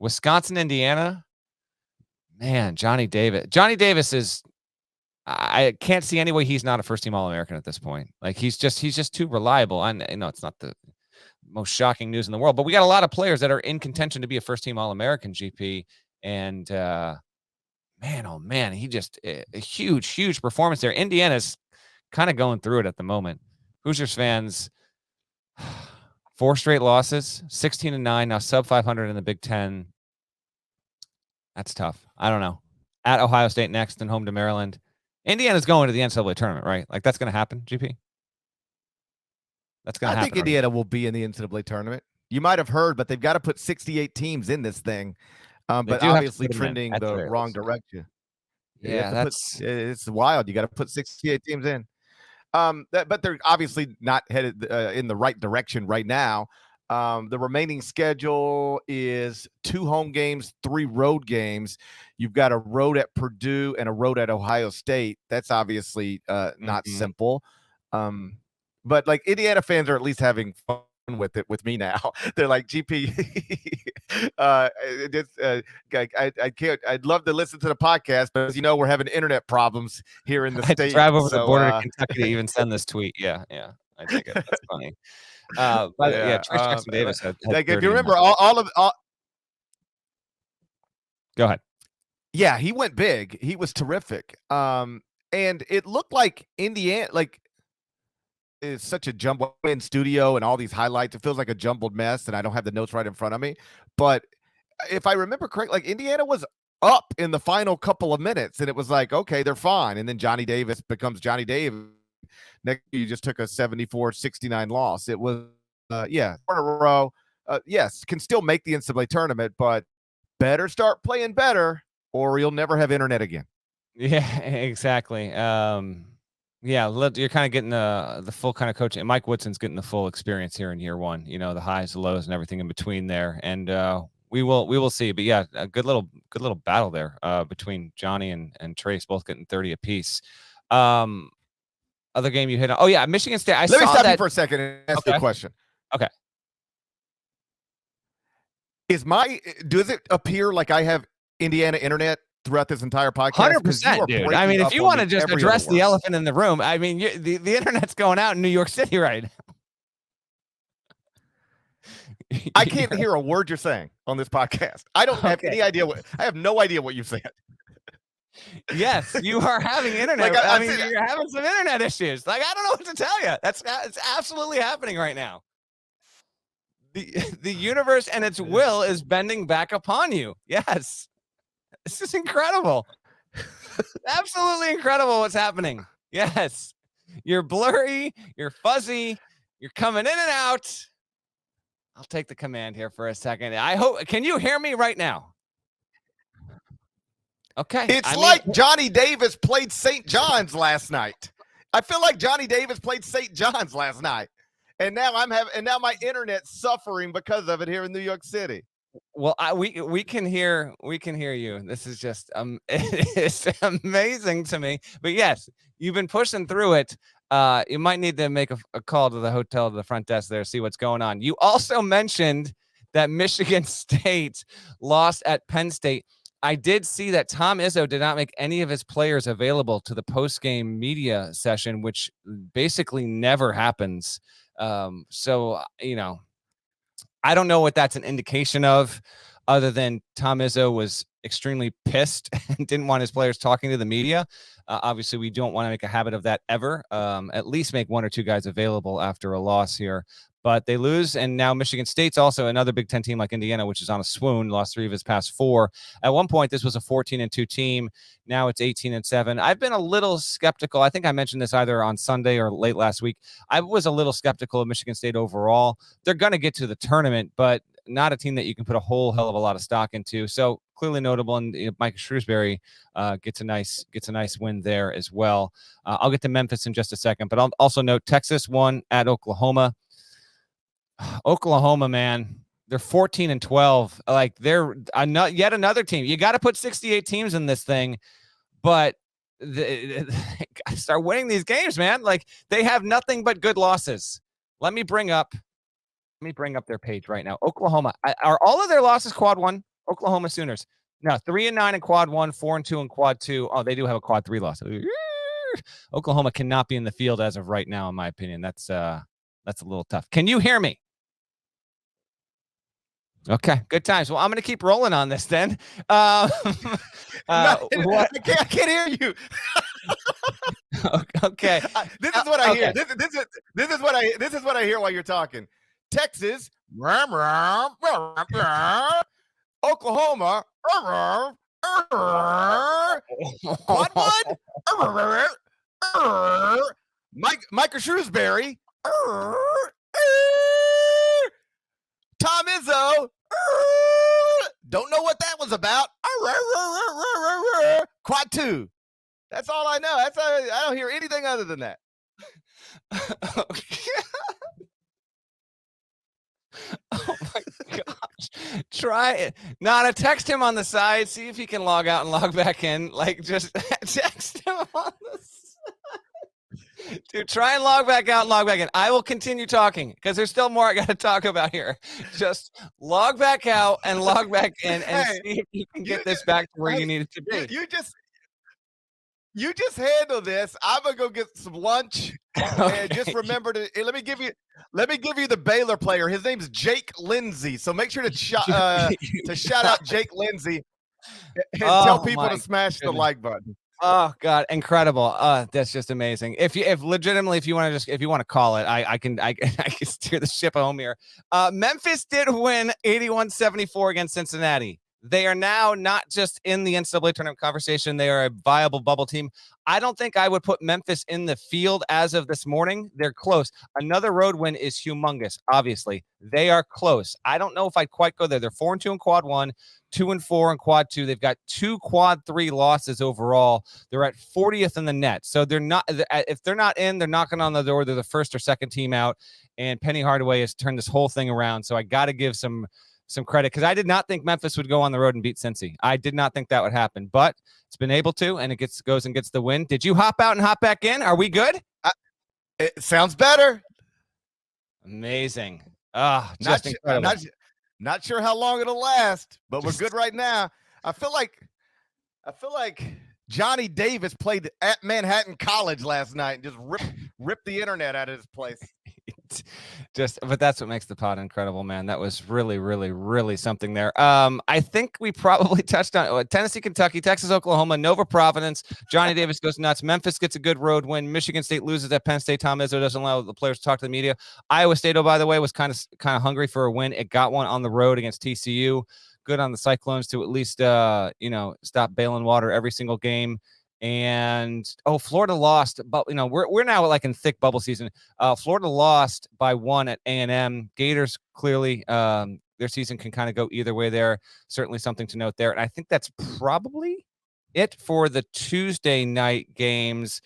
Wisconsin, Indiana. Man, Johnny Davis. Johnny Davis is. I can't see any way he's not a first-team All-American at this point. Like he's just too reliable. I know it's not the most shocking news in the world, but we got a lot of players that are in contention to be a first-team All-American, GP. And man, oh man, he just a huge performance there. Indiana's kind of going through it at the moment. Hoosiers fans, 4 straight losses, 16-9, now sub 500 in the Big Ten. That's tough. I don't know. At Ohio State next and home to Maryland. Indiana's going to the NCAA tournament, right? Like that's going to happen, GP? That's going to happen. I think Indiana will be in the NCAA tournament. You might have heard, but they've got to put 68 teams in this thing. But obviously trending the wrong direction. Yeah, it's wild. You got to put 68 teams in. But they're obviously not headed in the right direction right now. The remaining schedule is 2 home games, 3 road games. You've got a road at Purdue and a road at Ohio State. That's obviously not simple. But like Indiana fans are at least having fun with it with me now. They're like, GP, I can't. I'd love to listen to the podcast, but as you know, we're having internet problems here in the state. Drive over the border to Kentucky to even send this tweet. Yeah, I think it. That's funny. But Trish Jackson Davis had like if you remember all. Go ahead. Yeah, he went big. He was terrific. And it looked like Indiana, like it's such a jumble in studio and all these highlights. It feels like a jumbled mess, and I don't have the notes right in front of me. But if I remember correctly, like Indiana was up in the final couple of minutes, and it was like, okay, they're fine. And then Johnny Davis becomes Johnny Davis. Next, you just took a 74-69 loss. It was, in a row. Yes, can still make the NCAA tournament, but better start playing better, or you'll never have internet again. Yeah, exactly. You're kind of getting the full kind of coaching. Mike Woodson's getting the full experience here in year one. You know, the highs, the lows, and everything in between there. And we will see. But yeah, a good little battle there between Johnny and Trace, both getting 30 apiece. Other game you hit on. Oh yeah, Michigan State. Let me stop you for a second and ask you a question. Okay. Does it appear like I have Indiana internet throughout this entire podcast? 100%, dude. I mean, if you want to just address the elephant in the room, I mean, the internet's going out in New York City right now. I can't hear a word you're saying on this podcast. I don't have any idea I have no idea what you said. Yes, you are having internet. I mean, you're having some internet issues. Like, I don't know what to tell you. It's absolutely happening right now. The universe and its will is bending back upon you. Yes. This is incredible. Absolutely incredible what's happening. Yes. You're blurry. You're fuzzy. You're coming in and out. I'll take the command here for a second. Can you hear me right now? Okay. It's like Johnny Davis played St. John's last night. I feel like Johnny Davis played St. John's last night. And now now my internet's suffering because of it here in New York City. Well, we can hear you. This is just it's amazing to me. But yes, you've been pushing through it. You might need to make a call to the hotel, to the front desk there, see what's going on. You also mentioned that Michigan State lost at Penn State. I did see that Tom Izzo did not make any of his players available to the post-game media session, which basically never happens. So, you know, I don't know what that's an indication of, other than Tom Izzo was extremely pissed and didn't want his players talking to the media. Obviously, we don't want to make a habit of that ever. At least make 1 or 2 guys available after a loss here. But they lose, and now Michigan State's also another Big Ten team like Indiana, which is on a swoon, lost 3 of his past 4. At one point, this was a 14-2 team. Now it's 18-7. I've been a little skeptical. I think I mentioned this either on Sunday or late last week. I was a little skeptical of Michigan State overall. They're going to get to the tournament, but not a team that you can put a whole hell of a lot of stock into. So clearly notable, and Mike Shrewsbury gets a nice win there as well. I'll get to Memphis in just a second, but I'll also note Texas won at Oklahoma. Oklahoma, man, they're 14-12. Like, they're yet another team. You got to put 68 teams in this thing, but they got to start winning these games, man. Like, they have nothing but good losses. Let me bring up their page right now. Oklahoma, are all of their losses quad 1? Oklahoma Sooners. No, 3-9 in quad 1, 4-2 in quad 2. Oh, they do have a quad 3 loss. Oklahoma cannot be in the field as of right now, in my opinion. That's a little tough. Can you hear me? Okay, good times. Well, I'm going to keep rolling on this then. No, What? I can't hear you. Okay. This is what I hear. Okay. This is what I hear while you're talking. Texas, Oklahoma, quad one, Micah Shrewsbury, Tom Izzo. Don't know what that was about. Quad 2. That's all I know. I don't hear anything other than that. Oh my gosh. Try it. Nana, text him on the side. See if he can log out and log back in. Like, just text him on the side. Dude, try and log back out and log back in. I will continue talking because there's still more I got to talk about here. Just log back out and log back in and see if you can get this back to where you need it to be. You just handle this. I'm gonna go get some lunch. Okay. And just remember to let me give you the Baylor player. His name's Jake Lindsey. So make sure to shout out Jake Lindsey and tell people to smash the like button. Oh God, incredible. That's just amazing. If you want to call it, I can steer the ship home here. Memphis did win 81-74 against Cincinnati. They are now not just in the NCAA tournament conversation. They are a viable bubble team. I don't think I would put Memphis in the field as of this morning. They're close. Another road win is humongous. Obviously, they are close. I don't know if I'd quite go there. They're 4-2 in quad 1, 2-4 in quad 2. They've got 2 quad 3 losses overall. They're at 40th in the net. So they're not. If they're not in, they're knocking on the door. They're the first or second team out. And Penny Hardaway has turned this whole thing around. So I got to give some credit because I did not think Memphis would go on the road and beat Cincy. I did not think that would happen, but it's been able to, and it goes and gets the win. Did you hop out and hop back in? Are we good? It sounds better. Amazing. Just incredible. Not sure how long it'll last, but we're good right now. I feel like Johnny Davis played at Manhattan College last night and just ripped the internet out of his place. But that's what makes the pod incredible, man. That was really, really, really something there. I think we probably touched on Tennessee, Kentucky, Texas, Oklahoma, Nova Providence. Johnny Davis goes nuts. Memphis gets a good road win. Michigan State loses at Penn State. Tom Izzo doesn't allow the players to talk to the media. Iowa State, by the way, was kind of hungry for a win. It got one on the road against TCU. Good on the Cyclones to at least stop bailing water every single game. And Florida lost, but we're now like in thick bubble season. Florida lost by 1 at A&M. Gators clearly their season can kind of go either way there. Certainly something to note there. And I think that's probably it for the Tuesday night games.